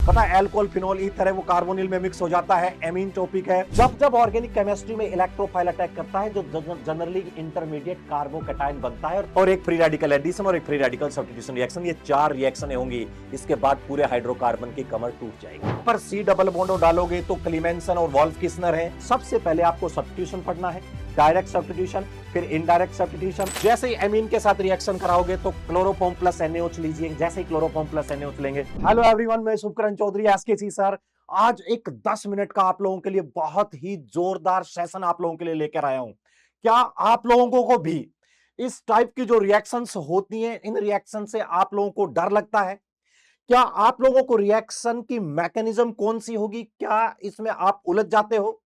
पता है alcohol phenol ether है वो कार्बोनिल में मिक्स हो जाता है, एमीन टॉपिक है। जब जब ऑर्गेनिक केमिस्ट्री में इलेक्ट्रोफाइल अटैक करता है जो जनरली इंटरमीडिएट कार्बोकैटायन बनता है और एक फ्री रेडिकल एडिशन और एक फ्री रेडिकल सब्स्टिट्यूशन रिएक्शन, ये 4 रिएक्शनें होंगी। इसके बाद पूरे हाइड्रोकार्बन की कमर टूट जाएगी। पर सी डबल बॉन्ड डालोगे तो क्लीमेंसन और वॉल्फ किस्नर है। सबसे पहले आपको सब्स्टिट्यूशन पढ़ना है, डायरेक्ट सब्स्टिट्यूशन, फिर इनडायरेक्ट सब्स्टिट्यूशन। जैसे ही एमीन के साथ रिएक्शन कराओगे तो क्लोरोफॉर्म प्लस NaOH लीजिए। जैसे ही क्लोरोफॉर्म प्लस NaOH लेंगे। हेलो एवरीवन, मैं शुभकरण चौधरी एसकेसी सर। आज एक 10 मिनट का आप लोगों के लिए बहुत ही जोरदार सेशन आप लोगों के लिए लेकर आया हूं। क्या आप लोगों को भी इस टाइप की जो रिएक्शंस होती हैं, इन रिएक्शन से आप लोगों को डर लगता है? क्या आप लोगों को रिएक्शन की मैकेनिज्म कौन सी होगी, क्या इसमें आप उलझ जाते हो?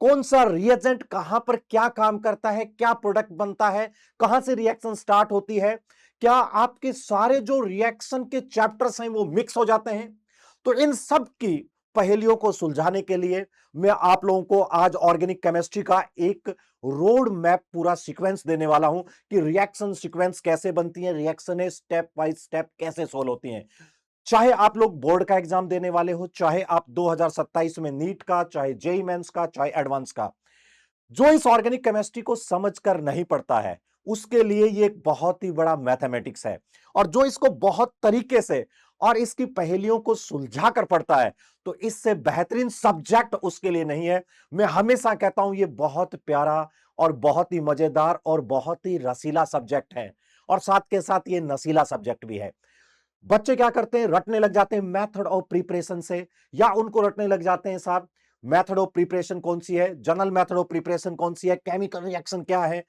कौन सा रिएजेंट कहां पर क्या काम करता है, क्या प्रोडक्ट बनता है, कहां से रिएक्शन स्टार्ट होती है? क्या आपके सारे जो रिएक्शन के चैप्टर्स हैं वो मिक्स हो जाते हैं? तो इन सब की पहेलियों को सुलझाने के लिए मैं आप लोगों को आज ऑर्गेनिक केमिस्ट्री का एक रोड मैप पूरा सीक्वेंस देने वाला हूं कि रिएक्शन सीक्वेंस कैसे बनती है, रिएक्शन स्टेप बाय स्टेप कैसे सोल्व होती हैं। चाहे आप लोग बोर्ड का एग्जाम देने वाले हो, चाहे आप 2027 में नीट का, चाहे जेई मेंस का, चाहे एडवांस का, जो इस ऑर्गेनिक केमिस्ट्री को समझकर नहीं पढ़ता है उसके लिए ये एक बहुत ही बड़ा मैथमेटिक्स है। और जो इसको बहुत तरीके से और इसकी पहेलियों को सुलझा कर पढ़ता है तो इससे बेहतरीन सब्जेक्ट उसके लिए नहीं है। मैं हमेशा कहता हूं ये बहुत प्यारा और बहुत ही मजेदार और बहुत ही रसीला सब्जेक्ट है, और साथ के साथ ये नसीला सब्जेक्ट भी है। बच्चे क्या करते हैं, रटने लग जाते हैं मेथड ऑफ प्रिपरेशन से, या उनको रटने लग जाते हैं साहब मेथड ऑफ प्रिपरेशन कौन सी है, जनरल मेथड ऑफ प्रिपरेशन कौन सी है, केमिकल रिएक्शन क्या है,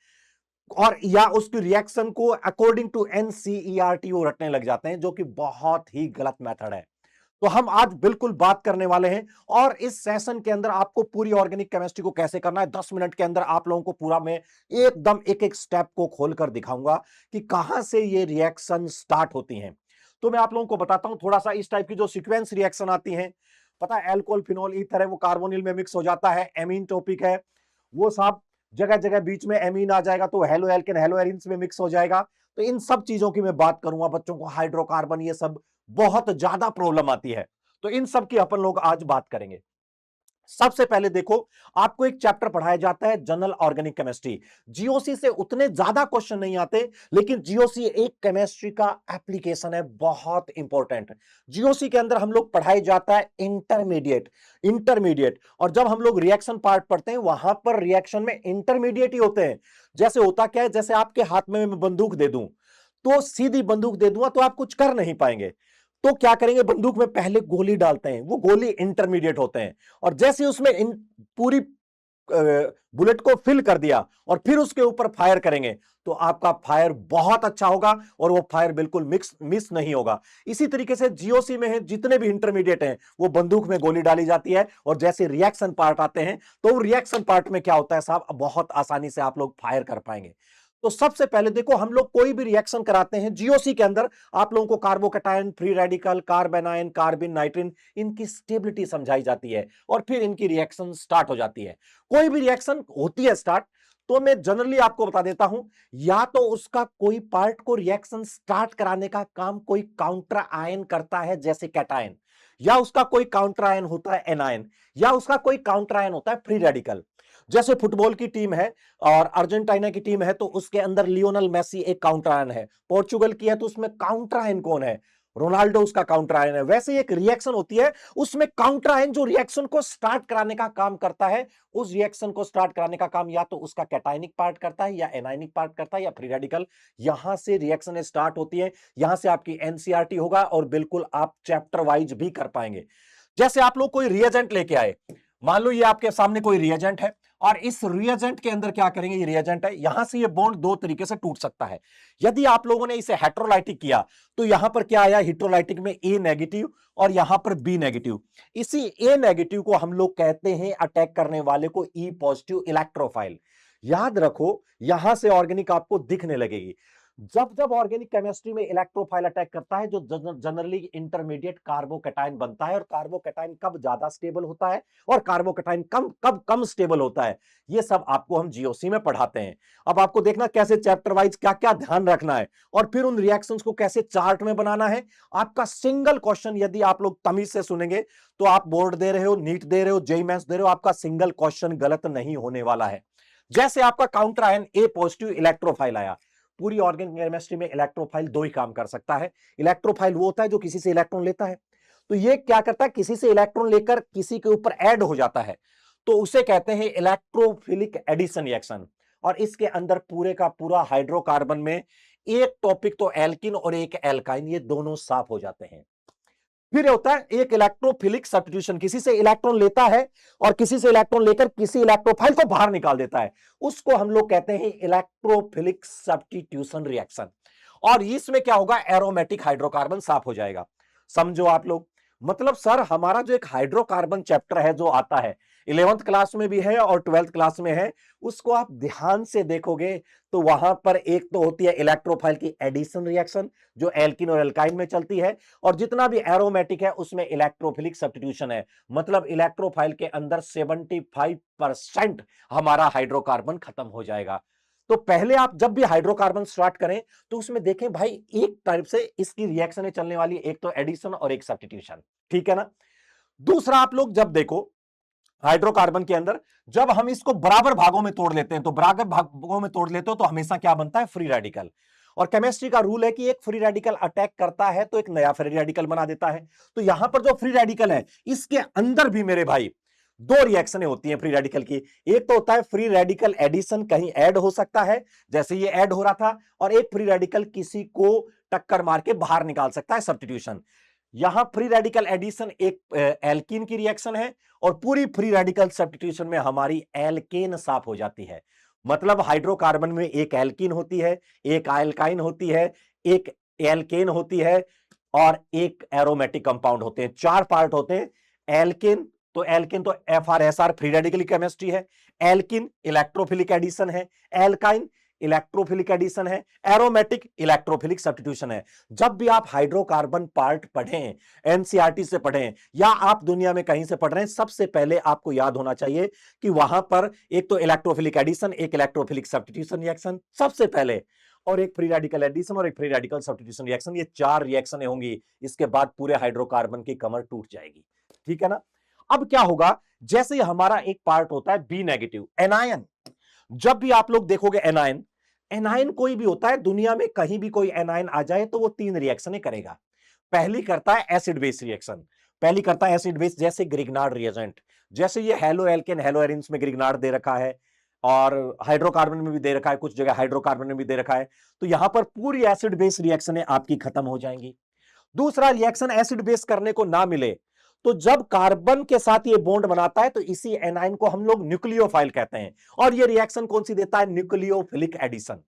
और या उसकी रिएक्शन को अकॉर्डिंग टू NCERT वो रटने लग जाते हैं, जो कि बहुत ही गलत मेथड है। तो हम आज बिल्कुल बात करने वाले हैं, और इस सेशन के अंदर आपको पूरी ऑर्गेनिक केमिस्ट्री को कैसे करना है 10 मिनट के अंदर आप लोगों को पूरा मैं एकदम एक एक स्टेप को खोलकर दिखाऊंगा कि कहां से ये रिएक्शन स्टार्ट होती हैं। तो मैं आप लोगों को बताता हूं थोड़ा सा इस टाइप की जो सीक्वेंस रिएक्शन आती हैं। पता है एल्कोहल फिनोल ईथर है वो कार्बोनिल में मिक्स हो जाता है, एमीन टॉपिक है वो साहब, जगह जगह बीच में एमीन आ जाएगा तो हेलो एल्केन हेलो एरिन्स में मिक्स हो जाएगा। तो इन सब चीजों की मैं बात करूंगा, बच्चों को हाइड्रोकार्बन ये सब बहुत ज्यादा प्रॉब्लम आती है, तो इन सब की अपन लोग आज बात करेंगे। सबसे पहले देखो, आपको एक चैप्टर पढ़ाया जाता है जनरल ऑर्गेनिक केमिस्ट्री। जीओसी से उतने ज्यादा क्वेश्चन नहीं आते, लेकिन जीओसी एक केमिस्ट्री का एप्लीकेशन है, बहुत इंपॉर्टेंट। जीओसी के अंदर हम लोग पढ़ाया जाता है इंटरमीडिएट। इंटरमीडिएट, और जब हम लोग रिएक्शन पार्ट पढ़ते हैं वहां पर रिएक्शन में इंटरमीडिएट ही होते हैं। जैसे होता क्या है, जैसे आपके हाथ में मैं बंदूक दे दूं, तो सीधी बंदूक दे दूंगा तो आप कुछ कर नहीं पाएंगे। तो क्या करेंगे, बंदूक में पहले गोली डालते हैं, वो गोली इंटरमीडिएट होते हैं, और जैसे उसमें पूरी बुलेट को फिल कर दिया और फिर उसके ऊपर फायर करेंगे तो आपका फायर बहुत अच्छा होगा और वो फायर बिल्कुल मिस नहीं होगा। इसी तरीके से जीओसी में है जितने भी इंटरमीडिएट हैं वो बंदूक में गोली डाली जाती है, और जैसे रिएक्शन पार्ट आते हैं तो रिएक्शन पार्ट में क्या होता है साहब, बहुत आसानी से आप लोग फायर कर पाएंगे। तो सबसे पहले देखो, हम लोग कोई भी रिएक्शन कराते हैं जीओसी के अंदर, आप लोगों को कार्बोकैटायन, फ्री रेडिकल, कार्बेनायन, कार्बिन, नाइट्रिन, इनकी स्टेबिलिटी समझाई जाती है और फिर इनकी रिएक्शन स्टार्ट हो जाती है। कोई भी रिएक्शन होती है स्टार्ट, तो मैं जनरली आपको बता देता हूं, या तो उसका कोई पार्ट को रिएक्शन स्टार्ट कराने का काम कोई काउंटर आयन करता है जैसे कैटायन, या उसका कोई काउंटर आयन होता है एनायन, या उसका कोई काउंटर आयन होता है फ्री रेडिकल। जैसे फुटबॉल की टीम है और अर्जेंटीना की टीम है तो उसके अंदर लियोनल मेसी एक काउंटर आयन है, पोर्चुगल की है तो उसमें काउंटर आयन कौन है, रोनाल्डो उसका काउंटर आयन है। वैसे एक रिएक्शन होती है, उसमें काउंटर आयन जो रिएक्शन को स्टार्ट कराने का काम करता है, उस रिएक्शन को स्टार्ट कराने का काम या तो उसका कैटायनिक पार्ट करता है, या एनायनिक पार्ट करता है, या फ्री रेडिकल। यहां से रिएक्शन स्टार्ट होती है, यहां से आपकी एनसीईआरटी होगा और बिल्कुल आप चैप्टर वाइज भी कर पाएंगे। जैसे आप लोग कोई रिएजेंट लेके आए, मान लो ये आपके सामने कोई रिएजेंट है, और इस रिएजेंट के अंदर क्या करेंगे, ये रिएजेंट है, यहां से ये बॉन्ड दो तरीके से टूट सकता है। यदि आप लोगों ने इसे हेटेरोलाइटिक किया तो यहां पर क्या आया, हेटेरोलाइटिक में ए नेगेटिव और यहां पर बी नेगेटिव। इसी ए नेगेटिव को हम लोग कहते हैं अटैक करने वाले को ई पॉजिटिव इलेक्ट्रोफाइल। याद रखो, यहां से ऑर्गेनिक आपको दिखने लगेगी। जब जब ऑर्गेनिक केमिस्ट्री में इलेक्ट्रोफाइल अटैक करता है, जो जनरली इंटरमीडिएट कार्बोकैटायन बनता है, और कार्बोकैटायन कब ज्यादा स्टेबल होता है और कार्बोकैटायन कब कम स्टेबल होता है, ये सब आपको हम जीओसी में पढ़ाते हैं। अब आपको देखना कैसे चैप्टर वाइज क्या क्या ध्यान रखना है, और फिर उन रिएक्शंस को कैसे चार्ट में बनाना है। आपका सिंगल क्वेश्चन, यदि आप लोग तमीज से सुनेंगे तो आप बोर्ड दे रहे हो, नीट दे रहे हो, जेईई मेंस दे रहे हो, आपका सिंगल क्वेश्चन गलत नहीं होने वाला है। जैसे आपका काउंटर आयन ए पॉजिटिव इलेक्ट्रोफाइल आया, पूरी ऑर्गेनिक केमिस्ट्री में इलेक्ट्रोफाइल दो ही काम कर सकता है। इलेक्ट्रोफाइल वो होता है जो किसी से इलेक्ट्रॉन लेता है, तो ये क्या करता है, किसी से इलेक्ट्रॉन लेकर किसी के ऊपर ऐड हो जाता है, तो उसे कहते हैं इलेक्ट्रोफिलिक एडिशन रिएक्शन। और इसके अंदर पूरे का पूरा हाइड्रोकार्बन में एक टॉपिक तो एल्किन और एक एल्काइन, ये दोनों साफ हो जाते हैं। फिर होता है एक इलेक्ट्रोफिलिक सब्स्टिट्यूशन, किसी से इलेक्ट्रॉन लेता है और किसी से इलेक्ट्रॉन लेकर किसी इलेक्ट्रोफाइल को बाहर निकाल देता है, उसको हम लोग कहते हैं इलेक्ट्रोफिलिक सब्स्टिट्यूशन रिएक्शन। और इसमें क्या होगा, एरोमेटिक हाइड्रोकार्बन साफ हो जाएगा। समझो आप लोग, मतलब सर हमारा जो एक हाइड्रोकार्बन चैप्टर है जो आता है 11th क्लास में भी है और 12th क्लास में है, उसको आप ध्यान से देखोगे तो वहां पर एक तो होती है इलेक्ट्रोफाइल की एडिशन रिएक्शन जो एल्किन और एल्काइन में चलती है, और जितना भी एरोमेटिक है उसमें इलेक्ट्रोफिलिक सब्स्टिट्यूशन है। मतलब इलेक्ट्रोफाइल के अंदर 75% हमारा हाइड्रोकार्बन खत्म हो जाएगा। तो पहले आप जब भी हाइड्रोकार्बन स्टार्ट करें तो उसमें देखें भाई एक टाइप से इसकी रिएक्शन चलने वाली, एक तो एडिशन और एक सब्स्टिट्यूशन, ठीक है ना। दूसरा आप लोग जब देखो हाइड्रोकार्बन के अंदर जब हम इसको बराबर भागों में तोड़ लेते हैं, तो बराबर भागों में तोड़ लेते हो तो हमेशा क्या बनता है, फ्री रेडिकल। और केमिस्ट्री का रूल है कि एक फ्री रेडिकल अटैक करता है तो एक नया फ्री रेडिकल बना देता है। तो यहां पर जो फ्री रेडिकल है इसके अंदर भी मेरे भाई दो रिएक्शनें होती हैं फ्री रेडिकल की। एक तो होता है फ्री रेडिकल एडिशन, कहीं ऐड हो सकता है जैसे ये ऐड हो रहा था, और एक फ्री रेडिकल किसी को टक्कर मार के बाहर निकाल सकता है, सब्स्टिट्यूशन। यहां फ्री रेडिकल एडिशन एक एल्कीन की रिएक्शन है, और पूरी फ्री रेडिकल सब्स्टिट्यूशन में हमारी एल्केन साफ हो जाती है। मतलब हाइड्रोकार्बन में एक एल्कीन होती है, एक एल्काइन होती है, एक एल्केन होती है, और एक एरोमेटिक कंपाउंड होते हैं। चार पार्ट होते हैं। एल्केन तो FR/SR फ्री रेडिकल केमिस्ट्री है, एल्किन इलेक्ट्रोफिलिक एडिशन है, एल्काइन इलेक्ट्रोफिलिक एडिशन है, एरोमेटिक इलेक्ट्रोफिलिक सब्स्टिट्यूशन है। जब भी आप हाइड्रोकार्बन पार्ट पढ़ें, एनसीईआरटी से पढ़ें या आप दुनिया में कहीं से पढ़ रहे हैं, सबसे पहले आपको याद होना चाहिए कि वहां पर एक तो इलेक्ट्रोफिलिक एडिशन, एक इलेक्ट्रोफिलिक सब्स्टिट्यूशन रिएक्शन सबसे पहले, और एक फ्री रेडिकल एडिशन और एक फ्री रेडिकल सब्स्टिट्यूशन रिएक्शन। ये चार रिएक्शनें होंगी, इसके बाद पूरे हाइड्रोकार्बन की कमर टूट जाएगी, ठीक है ना। अब क्या होगा, जैसे हमारा एक पार्ट होता है बी नेगेटिव एनायन। जब भी आप लोग देखोगे एनायन, एनायन कोई भी होता है दुनिया में, कहीं भी कोई एनायन आ जाए तो वो तीन रिएक्शनें करेगा। पहली करता है एसिड बेस रिएक्शन, पहली करता है एसिड बेस, जैसे ग्रिग्नार्ड रिएजेंट, जैसे ये हेलो एल्केन हेलो एरिन्स में ग्रिग्नार्ड दे रखा है, और हाइड्रोकार्बन में भी दे रखा है, कुछ जगह हाइड्रोकार्बन में भी दे रखा है। तो यहां पर पूरी एसिड बेस रिएक्शनें आपकी खत्म हो जाएंगी। दूसरा रिएक्शन एसिड बेस करने को ना मिले तो जब कार्बन के साथ ये बॉन्ड बनाता है तो इसी एनाइन को हम लोग न्यूक्लियोफाइल कहते हैं, और ये रिएक्शन कौन सी देता है, न्यूक्लियोफिलिक एडिशन।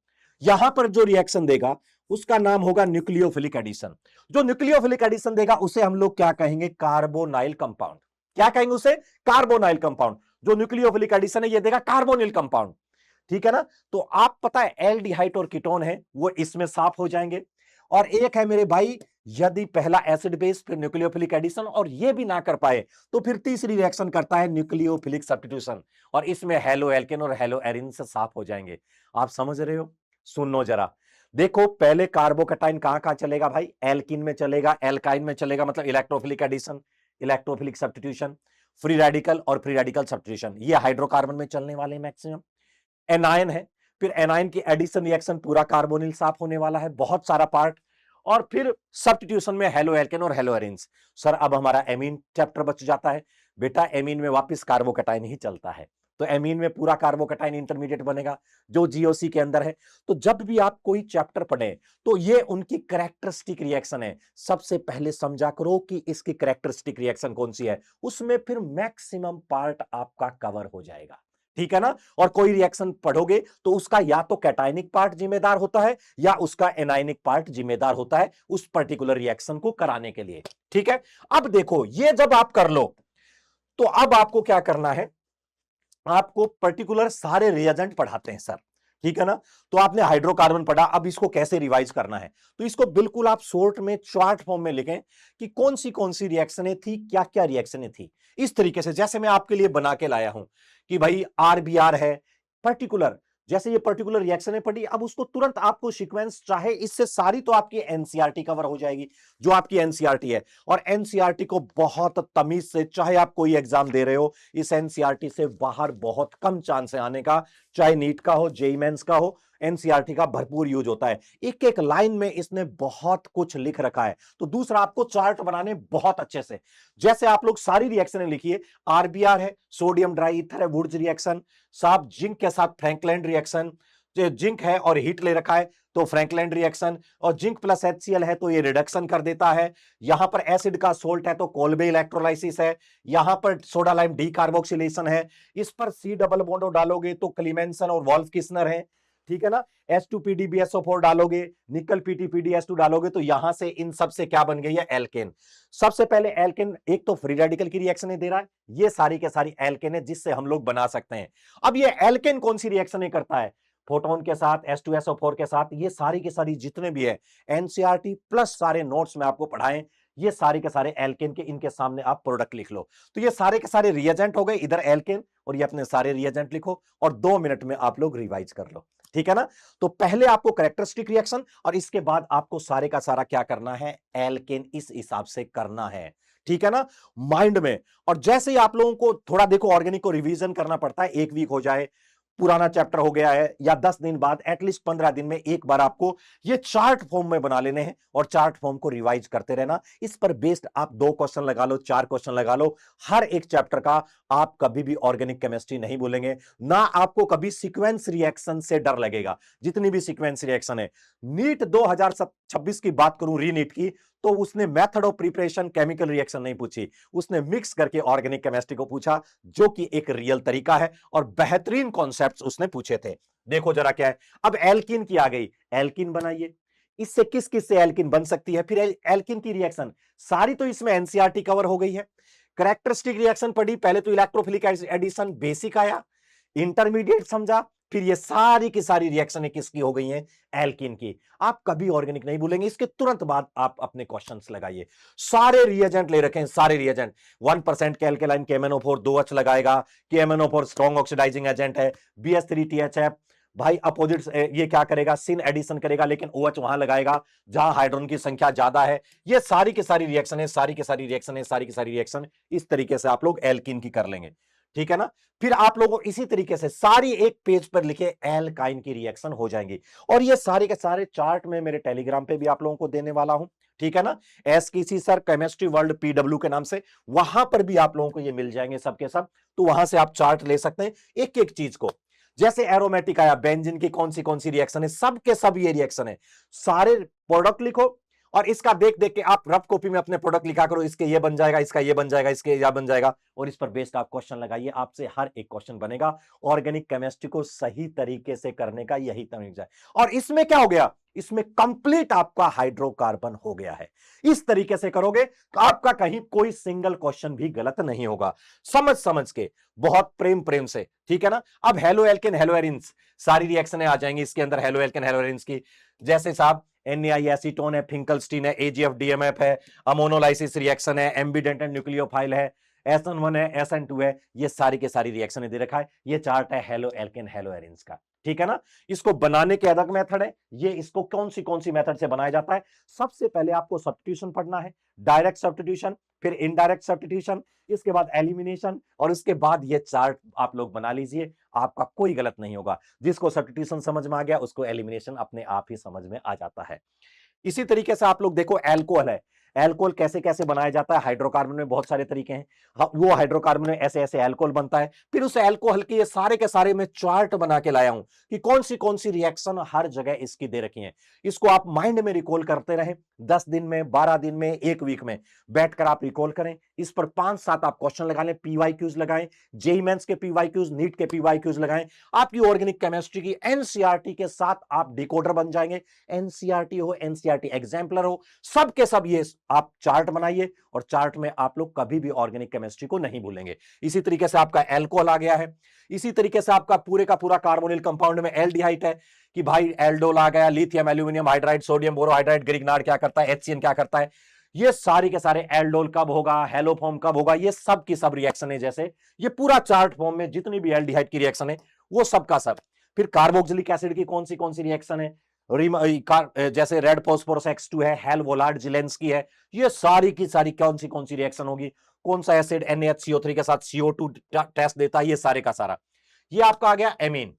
यहां पर जो रिएक्शन देगा उसका नाम होगा न्यूक्लियोफिलिक एडिशन। जो न्यूक्लियोफिलिक एडिशन देगा उसे हम लोग क्या कहेंगे, कार्बोनाइल कंपाउंड। क्या कहेंगे उसे, कार्बोनाइल कंपाउंड। जो न्यूक्लियोफिलिक एडिशन है ये देगा कार्बोनिल कंपाउंड, ठीक है ना। तो आप पता है एल्डिहाइड और कीटोन है वो इसमें साफ हो जाएंगे। और एक है मेरे भाई, यदि पहला एसिड बेस फिर न्यूक्लियोफिलिक एडिशन और ये भी ना कर पाए तो फिर तीसरी रिएक्शन करता है न्यूक्लियोफिलिक सब्स्टिट्यूशन, और इसमें हेलो एल्केन और हेलो एरिन से साफ हो जाएंगे। आप समझ रहे हो, सुनो जरा। देखो पहले कार्बोकैटायन कहां कहां चलेगा भाई, एल्किन में चलेगा, एल्काइन में चलेगा, मतलब electrophilic addition electrophilic substitution, free radical और फ्री रेडिकल सब्स्टिट्यूशन, ये हाइड्रोकार्बन में चलने वाले मैक्सिमम। एनायन है, फिर एनायन की एडिशन रिएक्शन पूरा कार्बोनिल साफ होने वाला है, बहुत सारा पार्ट। और फिर सब्स्टिट्यूशन में हेलो एल्केन और हेलो एरिन्स। सर अब हमारा एमीन चैप्टर बच जाता है। बेटा एमीन में वापस कार्बोकैटायन ही चलता है, तो एमीन में पूरा कार्बोकैटायन इंटरमीडिएट बनेगा जो जीओसी के अंदर है। तो जब भी आप कोई चैप्टर पढ़े तो ये उनकी कैरेक्टरिस्टिक रिएक्शन है, सबसे पहले समझा करो कि इसकी कैरेक्टरिस्टिक रिएक्शन कौन सी है, उसमें फिर मैक्सिमम पार्ट आपका कवर हो जाएगा, ठीक है ना। और कोई रिएक्शन पढ़ोगे तो उसका या तो कैटायनिक पार्ट जिम्मेदार होता है या उसका एनायनिक पार्ट जिम्मेदार होता है उस पर्टिकुलर रिएक्शन को कराने के लिए, ठीक है। अब देखो ये जब आप कर लो तो अब आपको क्या करना है, आपको पर्टिकुलर सारे रिएजेंट पढ़ाते हैं सर, ठीक है ना। तो आपने हाइड्रोकार्बन पढ़ा, अब इसको कैसे रिवाइज करना है, तो इसको बिल्कुल आप शॉर्ट में चार्ट फॉर्म में लिखें कि कौन सी रिएक्शनें थी, क्या क्या रिएक्शनें थी। इस तरीके से जैसे मैं आपके लिए बना के लाया हूं कि भाई आरबीआर है पर्टिकुलर, जैसे ये पर्टिकुलर रिएक्शन है पड़ी, अब उसको तुरंत आपको सीक्वेंस चाहे इससे सारी तो आपकी एनसीईआरटी कवर हो जाएगी, जो आपकी एनसीईआरटी है। और एनसीईआरटी को बहुत तमीज से, चाहे आप कोई एग्जाम दे रहे हो, इस एनसीईआरटी से बाहर बहुत कम चांस है आने का, चाहे नीट का हो, जेईई मेंस का हो, एनसीईआरटी का भरपूर यूज होता है। एक एक लाइन में इसने बहुत कुछ लिख रखा है। तो दूसरा, आपको चार्ट बनाने बहुत अच्छे से, जैसे आप लोग सारी रिएक्शनें लिखिए। आरबीआर है, सोडियम ड्राई ईथर है, वुड्स रिएक्शन, साहब जिंक के साथ फ्रैंकलैंड रिएक्शन, जिंक है और हीट ले रखा है तो फ्रैंकलैंड रिएक्शन, और जिंक प्लस HCl है तो ये रिडक्शन कर देता है। यहां पर एसिड का सोल्ट है तो कोल्बे इलेक्ट्रोलाइसिस है। यहां पर सोडा लाइम डीकार्बोक्सिलेशन है। इस पर C डबल बॉन्ड डालोगे तो क्लीमेंसन और वॉल्फ किस्नर है, ठीक है ना। H2PdBSO4 डालोगे, निकल PTPdS2 डालोगे तो यहां से इन सब से क्या बन गई है, एल्केन। सबसे पहले एल्केन एक तो फ्री रेडिकल की रिएक्शन दे रहा है, ये सारी के सारी एल्केन है जिससे हम लोग बना सकते हैं। अब ये एल्केन कौन सी रिएक्शन करता है, फोटोन के साथ, H2SO4 के साथ, ये सारी के सारी जितने भी है एनसीईआरटी प्लस सारे नोट्स में आपको पढ़ाएं, ये सारे के सारे एल्केन के, इनके सामने आप प्रोडक्ट लिख लो। तो ये सारे के सारे रिएजेंट हो गए, इधर एल्केन, और ये अपने सारे रिएजेंट लिखो और 2 मिनट में आप लोग रिवाइज कर लो, ठीक है ना। तो पहले आपको कैरेक्टरिस्टिक रिएक्शन और इसके बाद आपको सारे का सारा क्या करना है, एल्केन इस हिसाब से करना है, ठीक है ना, माइंड में। और जैसे ही आप लोगों को थोड़ा देखो ऑर्गेनिक को रिवीजन करना पड़ता है, 1 वीक हो जाए, पुराना चैप्टर हो गया है, या 10 दिन बाद, एटलीस्ट 15 दिन में एक बार आपको ये चार्ट फॉर्म में बना लेने हैं और चार्ट फॉर्म को रिवाइज करते रहना। इस पर बेस्ड आप 2 क्वेश्चन लगा लो, 4 क्वेश्चन लगा लो हर एक चैप्टर का। आप कभी भी ऑर्गेनिक केमिस्ट्री नहीं भूलेंगे ना, आपको कभी सीक्वेंस रिएक्शन से डर लगेगा। जितनी भी सीक्वेंस रिएक्शन है, नीट 2026 की बात करूं, रीनीट की, तो उसने method of preparation chemical reaction नहीं पूछी, उसने मिक्स करके ऑर्गेनिक केमिस्ट्री को पूछा, जो कि एक रियल तरीका है और बेहतरीन कॉन्सेप्ट्स उसने पूछे थे। देखो जरा क्या है, अब एल्किन की आ गई, एल्किन बनाइए। इससे किस किस से एल्किन बन सकती है, फिर एल्किन की रिएक्शन सारी तो इसमें एनसीईआरटी कवर हो गई है। कैरेक्टरिस्टिक रिएक्शन पढ़ी, पहले तो इलेक्ट्रोफिलिक एडिशन बेसिक आया, इंटरमीडिएट समझा, फिर ये सारी की सारी रिएक्शनें किसकी हो गई हैं, एल्किन की। आप कभी ऑर्गेनिक नहीं भूलेंगे। इसके तुरंत बाद आप अपने क्वेश्चंस लगाइए। सारे रिएजेंट ले रखे हैं, सारे रिएजेंट। 1% के एल्केलाइन KMnO4 2H लगाएगा, KMnO4 स्ट्रॉन्ग ऑक्सीडाइजिंग एजेंट है, BH3THF भाई अपोजिट ये क्या करेगा, सिन एडिशन करेगा, लेकिन OH वहां लगाएगा जहां हाइड्रोजन की संख्या ज्यादा है। ये सारी की सारी रिएक्शन है, सारी की सारी रिएक्शन है, सारी की सारी रिएक्शन इस तरीके से आप लोग एल्किन की कर लेंगे, ठीक है ना। फिर आप लोगों इसी तरीके से सारी एक पेज पर लिखे एल्काइन की रिएक्शन हो जाएंगी। और ये सारे के सारे चार्ट में मेरे टेलीग्राम पे भी आप लोगों को देने वाला हूं, ठीक है ना। SKC sir chemistry world PW के नाम से, वहां पर भी आप लोगों को ये मिल जाएंगे सब के सब। तो वहां से आप चार्ट ले सकते हैं एक एक चीज को। जैसे एरोमेटिक आया, बेंजीन की कौन सी रिएक्शन है, सब के सब ये रिएक्शन है। सारे प्रोडक्ट लिखो और इसका देख देख के आप रफ कॉपी में अपने प्रोडक्ट लिखा करो, इसके ये बन जाएगा, इसका ये बन जाएगा, इसके ये बन जाएगा, और इस पर बेस्ड आप क्वेश्चन लगाइए। आपसे हर एक क्वेश्चन बनेगा। ऑर्गेनिक केमिस्ट्री को सही तरीके से करने का यही तरीका है। और इसमें क्या हो गया, इसमें कंप्लीट आपका हाइड्रोकार्बन हो गया है। इस तरीके से करोगे तो आपका कहीं कोई सिंगल क्वेश्चन भी गलत नहीं होगा, समझ समझ के, बहुत प्रेम प्रेम से, ठीक है ना। अब हेलो एल्केन हेलो एरिन्स सारी रिएक्शनें आ जाएंगी इसके अंदर, हेलो एल्केन हेलो एरिन्स की। जैसे साहब NAI एसीटोन है, फिंकलस्टीन है, AgF DMF है, अमोनोलाइसिस रिएक्शन है, एम्बिडेंटेड न्यूक्लियोफाइल है, SN1 है, SN2 है, ये सारी के सारी रिएक्शन दे रखा है। ये चार्ट है हेलो एल्केन हेलो एरिन्स का, ठीक है ना। इसको बनाने के अलग मेथड है। ये इसको कौन सी मेथड से बनाया जाता है, सबसे पहले आपको सब्स्टिट्यूशन पढ़ना है, डायरेक्ट सब्स्टिट्यूशन, फिर इनडायरेक्ट सब्स्टिट्यूशन, इसके बाद एलिमिनेशन, और इसके बाद ये चार्ट आप लोग बना लीजिए। आपका कोई गलत नहीं होगा। जिसको सब्स्टिट्यूशन समझ में आ गया उसको एलिमिनेशन अपने आप ही समझ में आ जाता है। इसी तरीके से आप लोग देखो, एल्कोहल है, एल्कोहल कैसे कैसे बनाया जाता है। हाइड्रोकार्बन में बहुत सारे तरीके हैं, वो हाइड्रोकार्बन में ऐसे ऐसे एल्कोहल बनता है। फिर उस एल्कोहल के ये सारे के सारे मैं चार्ट बना के लाया हूं कि कौन सी रिएक्शन हर जगह इसकी दे रखी है। इसको आप माइंड में रिकॉल करते रहे, 10 दिन में, 12 दिन में, 1 वीक में बैठकर आप रिकॉल करें। इस पर 5-7 आप क्वेश्चन लगा लें, PYQs लगाएं, जेईई मेंस के PYQs, नीट के PYQs लगाएं। आपकी ऑर्गेनिक केमिस्ट्री की एनसीईआरटी के साथ आप डिकोडर बन जाएंगे। एनसीईआरटी हो, एनसीईआरटी एग्जाम्पलर हो, सब के सब ये आप चार्ट बनाइए और चार्ट में आप लोग कभी भी ऑर्गेनिक केमिस्ट्री को नहीं भूलेंगे। इसी तरीके से आपका एल्कोहल आ गया है, इसी तरीके से आपका पूरे का पूरा कार्बोनिल कंपाउंड में एल्डिहाइड है कि भाई एल्डोल आ गया, lithium aluminium hydride, sodium borohydride, Grignard क्या करता है, HCN क्या करता है। ये सारी के सारे एल्डोल कब होगा, हेलोफॉर्म कब होगा, ये सब की सब रिएक्शन है। जैसे ये पूरा चार्ट फॉर्म में जितनी भी एल्डिहाइड की रिएक्शन है वो सब का सब। फिर कार्बोक्सिलिक एसिड की कौन सी रिएक्शन है, जैसे रेड फॉस्फोरस X2 है, हेल वोलार्ड जिलेंस की है, ये सारी की सारी कौन सी रिएक्शन होगी, कौन सा एसिड NaHCO3 के साथ CO2 टेस्ट देता है, ये सारे का सारा। ये आपका आ गया एमीन।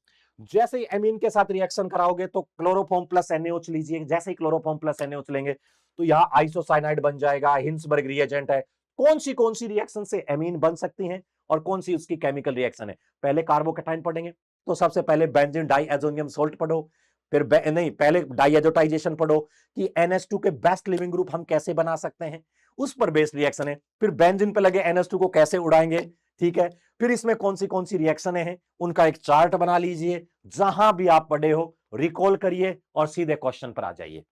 जैसे ही एमीन के साथ रिएक्शन कराओगे तो क्लोरोफॉर्म प्लस NaOH लीजिए, जैसे ही क्लोरोफॉर्म प्लस NaOH लेंगे तो यहां आइसोसाइनाइड बन जाएगा, हिंसबर्ग रिएजेंट है। कौन सी रिएक्शन से एमीन बन सकती है और कौन सी उसकी केमिकल रिएक्शन है। पहले कार्बोकैटायन पढ़ेंगे तो सबसे पहले बेंजीन डाइएजोनियम सॉल्ट पढ़ो, फिर नहीं पहले डाइएजोटाइजेशन पढ़ो कि NH2 के बेस्ट लिविंग ग्रुप हम कैसे बना सकते हैं, उस पर बेस्ड रिएक्शन है। फिर बेंजीन पे लगे NH2 को कैसे उड़ाएंगे, ठीक है। फिर इसमें कौन सी रिएक्शन है उनका एक चार्ट बना लीजिए, जहां भी आप पढ़े हो रिकॉल करिए और सीधे क्वेश्चन पर आ जाइए।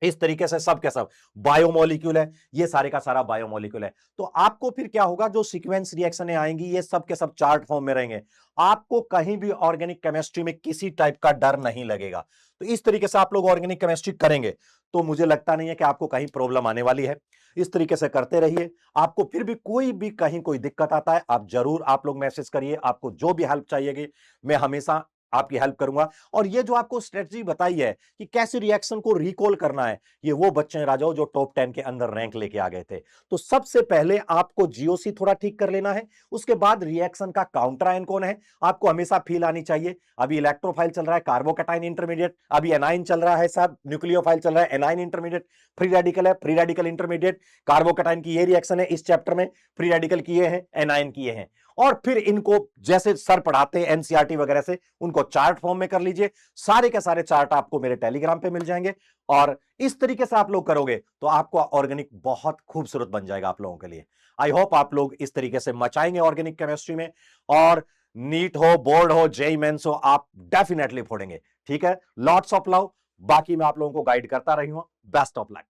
इस तरीके से सब के सब बायोमोलिक्यूल है, ये सारे का सारा बायोमोलिक्यूल है। तो आपको फिर क्या होगा, जो सीक्वेंस रिएक्शनें आएंगी ये सब के सब चार्ट फॉर्म में रहेंगे, आपको कहीं भी ऑर्गेनिक केमिस्ट्री में किसी टाइप का डर नहीं लगेगा। तो इस तरीके से आप लोग ऑर्गेनिक केमिस्ट्री करेंगे तो मुझे लगता नहीं है कि आपको कहीं प्रॉब्लम आने वाली है। इस तरीके से करते रहिए। आपको फिर भी कहीं कोई दिक्कत आता है आप जरूर आप लोग मैसेज करिए, आपको जो भी हेल्प चाहिएगी मैं हमेशा आपकी हेल्प करूंगा। और ये जो आपको स्ट्रेटजी बताई है कि कैसे रिएक्शन को रिकॉल करना है, ये वो बच्चे हैं राजाओं जो टॉप 10 के अंदर रैंक लेके आ गए थे। तो सबसे पहले आपको जीओसी थोड़ा ठीक कर लेना है, उसके बाद रिएक्शन का काउंटर आयन कौन है आपको हमेशा फील आनी चाहिए। अभी इलेक्ट्रोफाइल चल रहा है कार्बोकैटायन इंटरमीडिएट, अभी एनाइन चल रहा है साहब, न्यूक्लियोफाइल चल रहा है एनाइन इंटरमीडिएट, फ्री रेडिकल है फ्री रेडिकल इंटरमीडिएट। कार्बोकैटायन की ये रिएक्शन है इस चैप्टर में, फ्री रेडिकल किए हैं एनाइन किए हैं। और फिर इनको जैसे सर पढ़ाते हैं एनसीईआरटी वगैरह से, उनको चार्ट फॉर्म में कर लीजिए। सारे के सारे चार्ट आपको मेरे टेलीग्राम पे मिल जाएंगे और इस तरीके से आप लोग करोगे तो आपको ऑर्गेनिक बहुत खूबसूरत बन जाएगा आप लोगों के लिए। आई होप आप लोग इस तरीके से मचाएंगे ऑर्गेनिक केमिस्ट्री में, और नीट हो, बोर्ड हो, जेईई मेंस हो, आप डेफिनेटली फोड़ेंगे। ठीक है, लॉट्स ऑफ लव। बाकी मैं आप लोगों को गाइड करता रही हूं। Best of luck.